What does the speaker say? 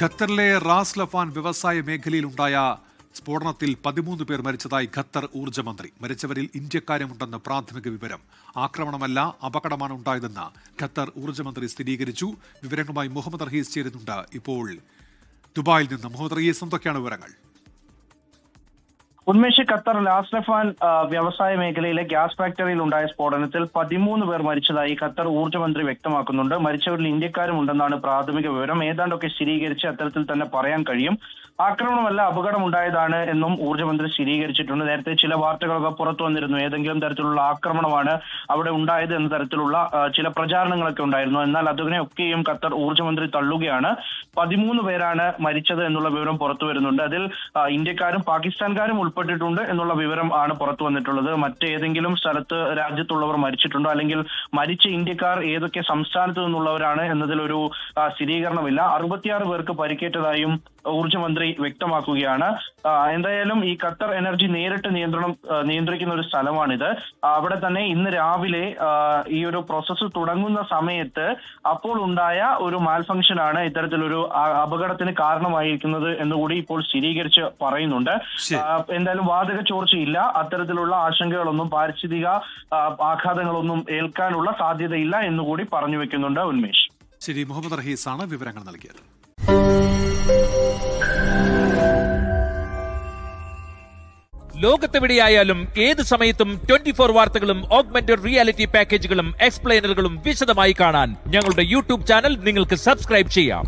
ഖത്തറിലെ Ras Laffan വ്യവസായ മേഖലയിലുണ്ടായ സ്ഫോടനത്തിൽ 13 പേർ മരിച്ചതായി ഖത്തർ ഊർജ്ജമന്ത്രി. മരിച്ചവരിൽ ഇന്ത്യക്കാരുമുണ്ടെന്ന് പ്രാഥമിക വിവരം. ആക്രമണമല്ല, അപകടമാണ് ഉണ്ടായതെന്ന് ഖത്തർ ഊർജ്ജമന്ത്രി സ്ഥിരീകരിച്ചു. വിവരങ്ങളുമായി മുഹമ്മദ് റഹീസ് ചേരുന്നുണ്ട് ഇപ്പോൾ ദുബായിൽ നിന്ന്. മുഹമ്മദ് റഹീസ്, എന്തൊക്കെയാണ് വിവരങ്ങൾ? ഉന്മേഷ്, ഖത്തർ റാസ് ലഫാൻ വ്യവസായ മേഖലയിലെ ഗ്യാസ് ഫാക്ടറിയിൽ ഉണ്ടായ സ്ഫോടനത്തിൽ 13 പേർ മരിച്ചതായി ഖത്തർ ഊർജ്ജമന്ത്രി വ്യക്തമാക്കുന്നുണ്ട്. മരിച്ചവരിൽ ഇന്ത്യക്കാരും ഉണ്ടെന്നാണ് പ്രാഥമിക വിവരം. ഏതാണ്ടൊക്കെ സ്ഥിരീകരിച്ച് അത്തരത്തിൽ തന്നെ പറയാൻ കഴിയും. ആക്രമണമല്ല, അപകടമുണ്ടായതാണ് എന്നും ഊർജ്ജമന്ത്രി സ്ഥിരീകരിച്ചിട്ടുണ്ട്. നേരത്തെ ചില വാർത്തകളൊക്കെ പുറത്തു വന്നിരുന്നു. ഏതെങ്കിലും തരത്തിലുള്ള ആക്രമണമാണ് അവിടെ ഉണ്ടായത് എന്ന തരത്തിലുള്ള ചില പ്രചാരണങ്ങളൊക്കെ ഉണ്ടായിരുന്നു. എന്നാൽ അതിനെയൊക്കെയും ഖത്തർ ഊർജ്ജമന്ത്രി തള്ളുകയാണ്. 13 പേരാണ് മരിച്ചത് എന്നുള്ള വിവരം പുറത്തു വരുന്നുണ്ട്. അതിൽ ഇന്ത്യക്കാരും പാകിസ്ഥാൻകാരും ഉൾപ്പെട്ടിട്ടുണ്ട് എന്നുള്ള വിവരം ആണ് പുറത്തു വന്നിട്ടുള്ളത്. മറ്റേതെങ്കിലും രാജ്യത്തുള്ളവർ മരിച്ചിട്ടുണ്ടോ, അല്ലെങ്കിൽ മരിച്ച ഇന്ത്യക്കാർ ഏതൊക്കെ സംസ്ഥാനത്ത് നിന്നുള്ളവരാണ് എന്നതിലൊരു സ്ഥിരീകരണമില്ല. 66 പേർക്ക് പരിക്കേറ്റതായും ഊർജ്ജമന്ത്രി വ്യക്തമാക്കുകയാണ്. എന്തായാലും ഈ ഖത്തർ എനർജി നേരിട്ട് നിയന്ത്രിക്കുന്ന ഒരു സ്ഥലമാണിത്. അവിടെ തന്നെ ഇന്ന് രാവിലെ ഈ ഒരു പ്രോസസ്സ് തുടങ്ങുന്ന സമയത്ത് അപ്പോൾ ഉണ്ടായ ഒരു മാൽഫങ്ഷൻ ആണ് ഇത്തരത്തിലൊരു അപകടത്തിന് കാരണമായിരിക്കുന്നത് എന്നുകൂടി ഇപ്പോൾ സ്ഥിരീകരിച്ച് പറയുന്നുണ്ട്. എന്തായാലും വാതക ചോർച്ചയില്ല, അത്തരത്തിലുള്ള ആശങ്കകളൊന്നും, പാരിസ്ഥിതിക ആഘാതങ്ങളൊന്നും ഏൽക്കാനുള്ള സാധ്യതയില്ല എന്നുകൂടി പറഞ്ഞു വെക്കുന്നുണ്ട്. ഉന്മേഷ്. ശരി, മുഹമ്മദ് റഹീസാണ് വിവരങ്ങൾ നൽകിയത്. ലോകത്തെവിടെയായാലും ഏത് സമയത്തും 24 വാർത്തകളും ഓഗ്മെന്റഡ് റിയാലിറ്റി പാക്കേജുകളും എക്സ്പ്ലെയിനറുകളും വിശദമായി കാണാൻ ഞങ്ങളുടെ യൂട്യൂബ് ചാനൽ നിങ്ങൾക്ക് സബ്സ്ക്രൈബ് ചെയ്യാം.